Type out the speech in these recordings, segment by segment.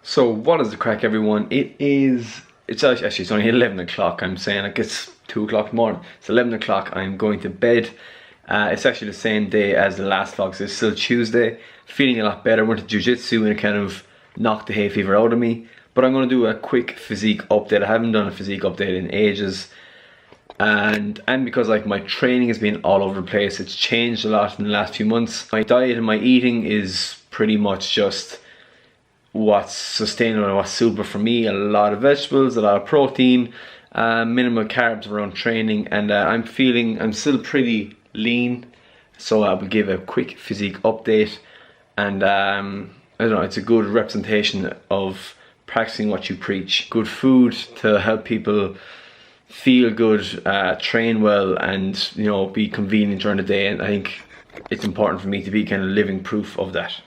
So what is the crack, everyone? It's actually it's only 11 o'clock. I'm saying like it's 2 o'clock in the morning. It's 11 o'clock. I'm going to bed. It's actually the same day as the last vlog, so it's still Tuesday. Feeling a lot better. Went to jiu-jitsu and it kind of knocked the hay fever out of me. But I'm going to do a quick physique update. I haven't done a physique update in ages. And because like my training has been all over the place. It's changed a lot in the last few months. My diet and my eating is pretty much just what's sustainable and what's suitable for me. A lot of vegetables, a lot of protein, minimal carbs around training, and I'm still pretty lean, so I will give a quick physique update. And I don't know, it's a good representation of practicing what you preach. Good food to help people feel good, train well, and you know, be convenient during the day. And I think it's important for me to be kind of living proof of that.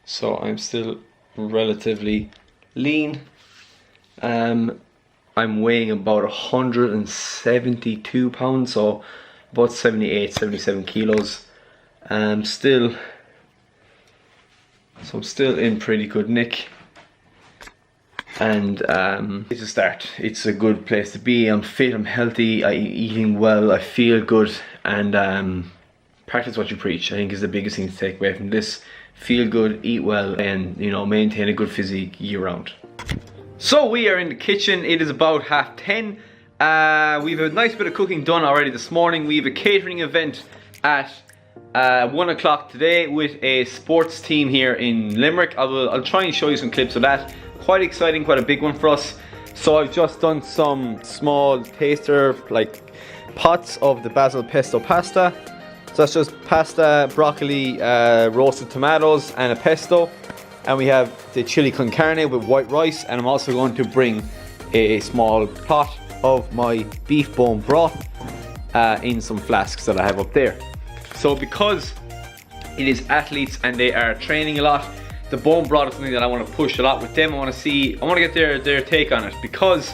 So I'm still relatively lean. I'm weighing about 172 pounds, so about 78-77 kilos. I'm still in pretty good nick, and it's a start. It's a good place to be. I'm fit, I'm healthy, I'm eating well, I feel good, and practice what you preach, I think, is the biggest thing to take away from this. Feel good, eat well, and you know, maintain a good physique year round. So we are in the kitchen. It is about 10:30. We've a nice bit of cooking done already this morning. We have a catering event at 1 o'clock today with a sports team here in Limerick. I'll try and show you some clips of that. Quite exciting, quite a big one for us. So I've just done some small taster like pots of the basil pesto pasta. So that's just pasta, broccoli, roasted tomatoes, and a pesto. And we have the chili con carne with white rice. And I'm also going to bring a small pot of my beef bone broth in some flasks that I have up there. So because it is athletes and they are training a lot, the bone broth is something that I want to push a lot with them. I want to get their take on it, because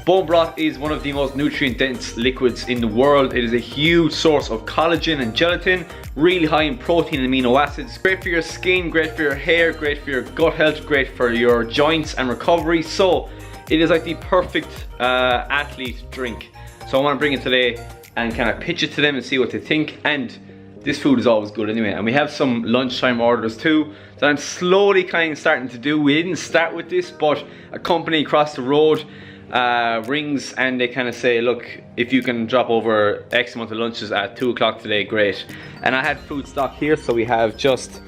bone broth is one of the most nutrient dense liquids in the world. It is a huge source of collagen and gelatin, really high in protein and amino acids. Great for your skin, great for your hair, great for your gut health, great for your joints and recovery. So it is like the perfect athlete drink. So I want to bring it today and kind of pitch it to them and see what they think. And this food is always good anyway. And we have some lunchtime orders too that I'm slowly kind of starting to do. We didn't start with this, but a company across the road rings and they kind of say, look, if you can drop over X amount of lunches at 2 o'clock today, great. And I had food stock here, so we have just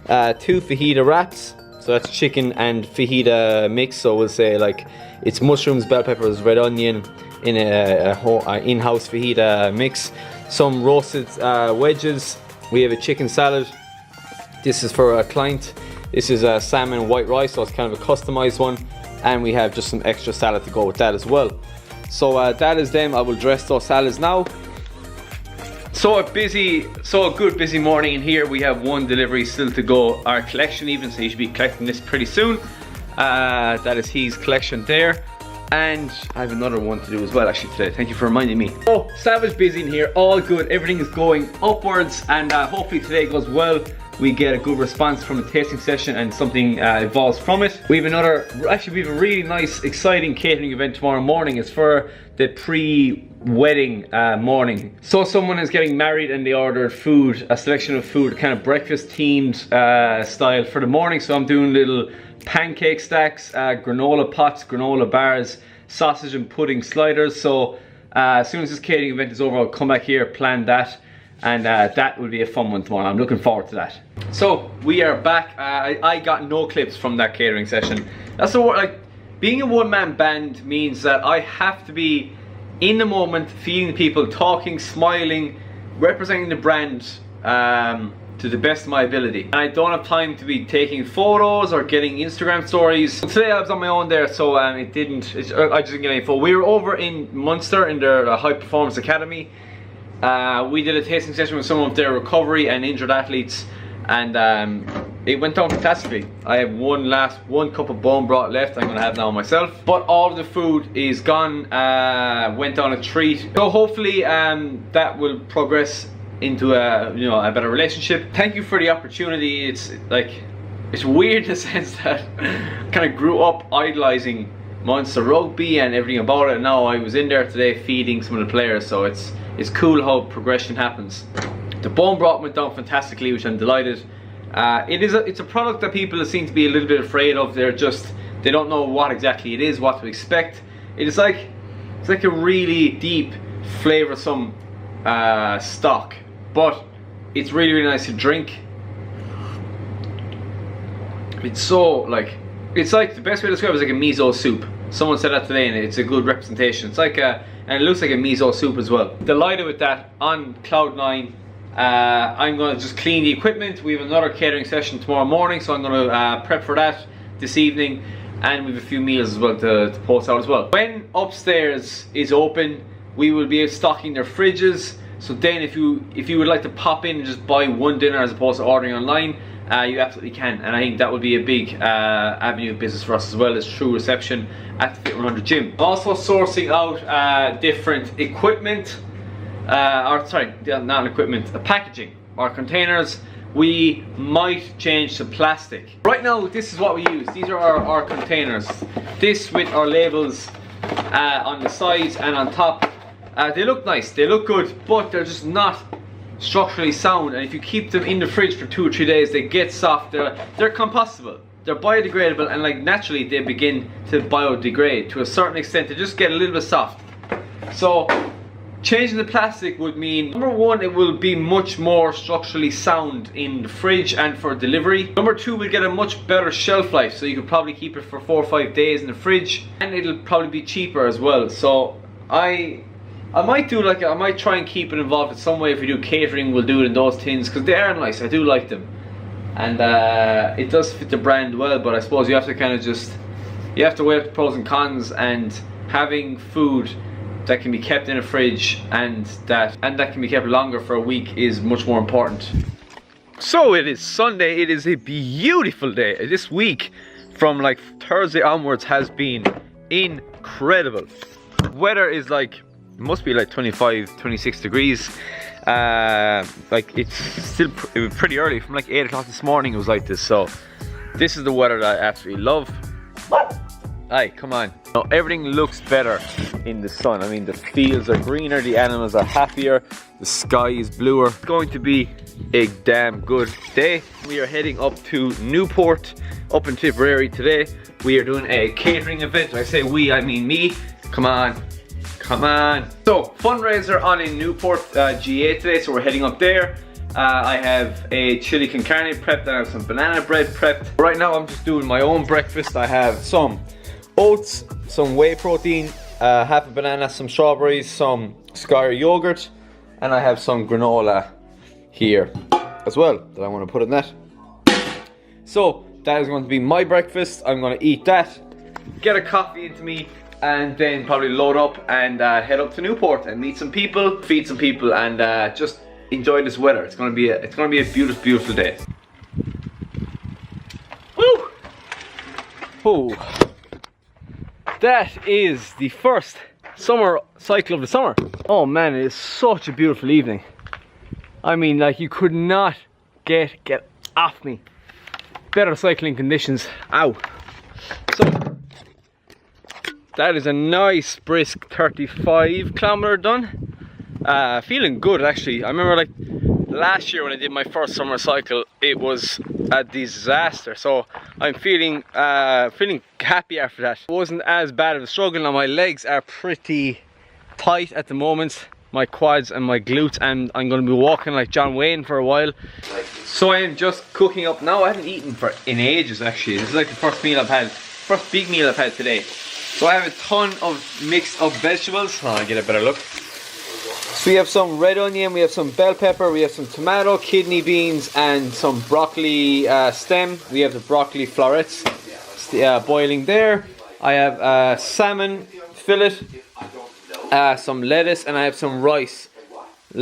2 fajita wraps. So that's chicken and fajita mix. So we'll say like it's mushrooms, bell peppers, red onion in a in-house fajita mix. Some roasted wedges. We have a chicken salad. This is for a client. This is a salmon white rice, so it's kind of a customized one. And we have just some extra salad to go with that as well. So that is them. I will dress those salads now. So a good busy morning in here. We have 1 delivery still to go, our collection even, so you should be collecting this pretty soon. That is his collection there. And I have another one to do as well actually today. Thank you for reminding me. Oh, savage busy in here, all good. Everything is going upwards, and hopefully today goes well. We get a good response from the tasting session and something evolves from it. We have a really nice, exciting catering event tomorrow morning. It's for the pre-wedding morning. So someone is getting married and they ordered food, a selection of food, kind of breakfast themed style for the morning. So I'm doing little pancake stacks, granola pots, granola bars, sausage and pudding sliders. So as soon as this catering event is over, I'll come back here, plan that. And that will be a fun one tomorrow. I'm looking forward to that. So we are back. I got no clips from that catering session. That's the word. Like, being a one-man band means that I have to be in the moment, feeding people, talking, smiling, representing the brand to the best of my ability. And I don't have time to be taking photos or getting Instagram stories. Today I was on my own there, so I just didn't get any photos. We were over in Munster in their High Performance Academy. We did a tasting session with some of their recovery and injured athletes, and it went down fantastically. I have one cup of bone broth left. I'm gonna have now myself, but all of the food is gone. Went down a treat, so hopefully that will progress into a better relationship. Thank you for the opportunity. It's like it's weird in the sense that I kind of grew up idolising Munster rugby and everything about it, and now I was in there today feeding some of the players, so it's cool how progression happens. The bone broth went down fantastically, which I'm delighted. It's a product that people seem to be a little bit afraid of. They don't know what exactly it is, what to expect. It's like a really deep, flavoursome stock, but it's really, really nice to drink. It's like the best way to describe it is like a miso soup. Someone said that today, and it's a good representation. It's like and it looks like a miso soup as well. Delighted with that. On cloud 9. I'm going to just clean the equipment. We have another catering session tomorrow morning, so I'm going to prep for that this evening, and we have a few meals as well to post out as well. When upstairs is open, we will be stocking their fridges. So then, if you would like to pop in and just buy one dinner as opposed to ordering online, you absolutely can, and I think that would be a big avenue of business for us as well as true reception at the Fit 100 gym. I'm also sourcing out different equipment, not equipment, packaging. Our containers, we might change to plastic. Right now, this is what we use. These are our containers. This with our labels on the sides and on top. They look nice, they look good, but they're just not structurally sound, and if you keep them in the fridge for 2 or 3 days, they get soft. They're compostable, they're biodegradable, and like naturally they begin to biodegrade to a certain extent. They just get a little bit soft. So changing the plastic would mean, number one, it will be much more structurally sound in the fridge and for delivery. Number two, we'll get a much better shelf life, so you could probably keep it for 4 or 5 days in the fridge, and it'll probably be cheaper as well. So I might try and keep it involved in some way. If we do catering, we'll do it in those tins, because they are nice. I do like them, and it does fit the brand well. But I suppose you have to kind of you have to weigh up the pros and cons, and having food that can be kept in a fridge and that can be kept longer for a week is much more important. So it is Sunday. It is a beautiful day. This week, from like Thursday onwards, has been incredible. Weather is like, it must be like 25, 26 degrees. Like it was pretty early. From like 8 o'clock this morning it was like this. So this is the weather that I absolutely love. Aye, come on. Now, everything looks better in the sun. I mean, the fields are greener, the animals are happier, the sky is bluer. It's going to be a damn good day. We are heading up to Newport, up in Tipperary today. We are doing a catering event. When I say we, I mean me. Come on. Come on. So, fundraiser on in Newport, GA today, so we're heading up there. I have a chili con carne prepped, and I have some banana bread prepped. Right now I'm just doing my own breakfast. I have some oats, some whey protein, half a banana, some strawberries, some Skyr yogurt, and I have some granola here as well that I want to put in that. So that is going to be my breakfast. I'm going to eat that, get a coffee into me, and then probably load up and head up to Newport and meet some people, feed some people, and just enjoy this weather. It's going to be a beautiful, beautiful day. Woo! Oh. That is the first summer cycle of the summer. Oh man, it is such a beautiful evening. I mean, like, you could not get off me. Better cycling conditions. Ow. So that is a nice brisk 35 kilometer done. Feeling good actually. I remember like last year when I did my first summer cycle, it was a disaster. So I'm feeling happy after that. It wasn't as bad of a struggle. Now my legs are pretty tight at the moment, my quads and my glutes, and I'm going to be walking like John Wayne for a while. So I am just cooking up now. I haven't eaten in ages actually. This is like the first big meal I've had today. So I have a ton of mixed up vegetables. Oh, I'll get a better look. So we have some red onion, we have some bell pepper, we have some tomato, kidney beans, and some broccoli stem. We have the broccoli florets boiling there. I have salmon fillet, some lettuce, and I have some rice,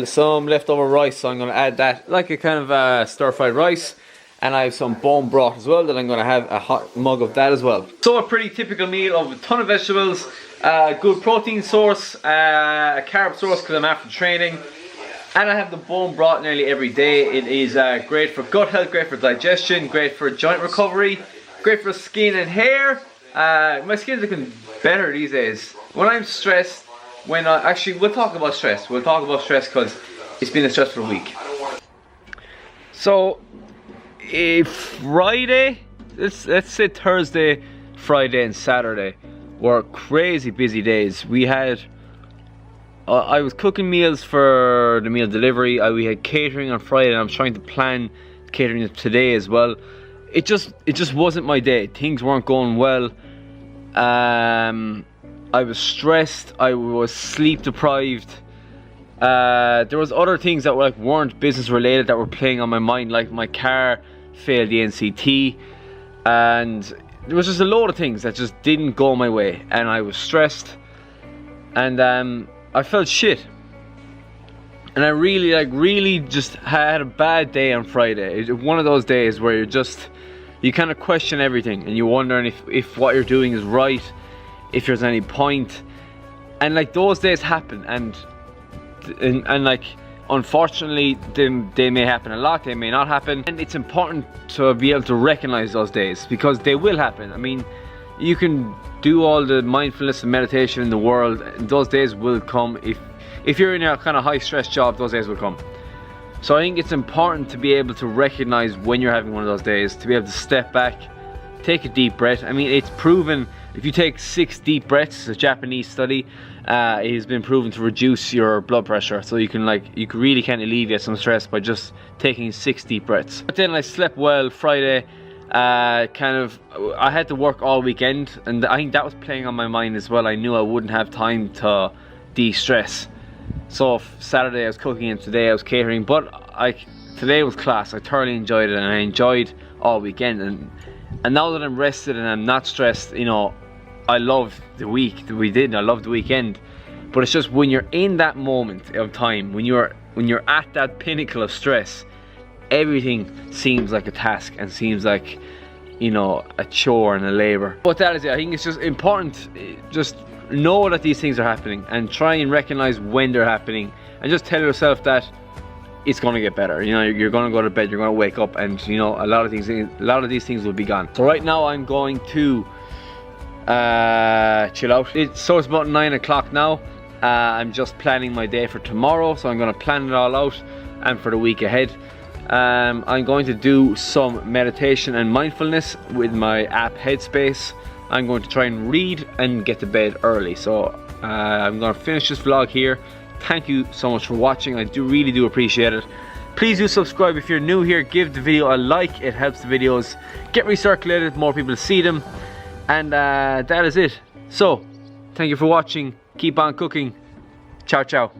some leftover rice. So I'm going to add that, like a kind of stir-fried rice. And I have some bone broth as well, that I'm going to have a hot mug of that as well. So a pretty typical meal of a ton of vegetables, good protein source, a carb source because I'm after training, And I have the bone broth nearly every day. It is great for gut health, great for digestion, great for joint recovery, great for skin and hair. My skin's looking better these days. When I'm stressed, actually we'll talk about stress. We'll talk about stress because it's been a stressful week. So, Friday, let's say Thursday, Friday and Saturday were crazy busy days. We had, I was cooking meals for the meal delivery. We had catering on Friday, and I'm trying to plan catering today as well. It just wasn't my day. Things weren't going well. I was stressed. I was sleep deprived. There was other things that weren't business related that were playing on my mind, like my car failed the NCT, and there was just a load of things that just didn't go my way, and I was stressed, and I felt shit, and I really just had a bad day on Friday. It was one of those days where you kind of question everything, and you're wondering if what you're doing is right, if there's any point, and like those days happen, and like unfortunately they may happen a lot, they may not happen, and it's important to be able to recognize those days because they will happen. I mean, you can do all the mindfulness and meditation in the world, and those days will come. If you're in a kind of high stress job, those days will come. So I think it's important to be able to recognize when you're having one of those days, to be able to step back, take a deep breath. I mean, it's proven if you take 6 deep breaths, a Japanese study, it has been proven to reduce your blood pressure. So you really can alleviate some stress by just taking 6 deep breaths. But then I slept well Friday. I had to work all weekend, and I think that was playing on my mind as well. I knew I wouldn't have time to de-stress. So Saturday I was cooking, and today I was catering, but today was class. I thoroughly enjoyed it, and I enjoyed all weekend, and now that I'm rested and I'm not stressed, you know, I love the week that we did. I love the weekend, but it's just when you're in that moment of time, when you're at that pinnacle of stress, everything seems like a task and seems like, you know, a chore and a labor. But that is it. I think it's just important, just know that these things are happening and try and recognize when they're happening, and just tell yourself that it's going to get better. You know, you're going to go to bed, you're going to wake up, and you know, a lot of these things will be gone. So right now I'm going to chill out. It's about 9 o'clock now. I'm just planning my day for tomorrow, so I'm going to plan it all out, and for the week ahead. I'm going to do some meditation and mindfulness with my app Headspace. I'm going to try and read and get to bed early. So I'm going to finish this vlog here. Thank you so much for watching. I really do appreciate it. Please do subscribe if you're new here. Give the video a like. It helps the videos get recirculated, more people see them. And that is it. So thank you for watching. Keep on cooking. Ciao, ciao.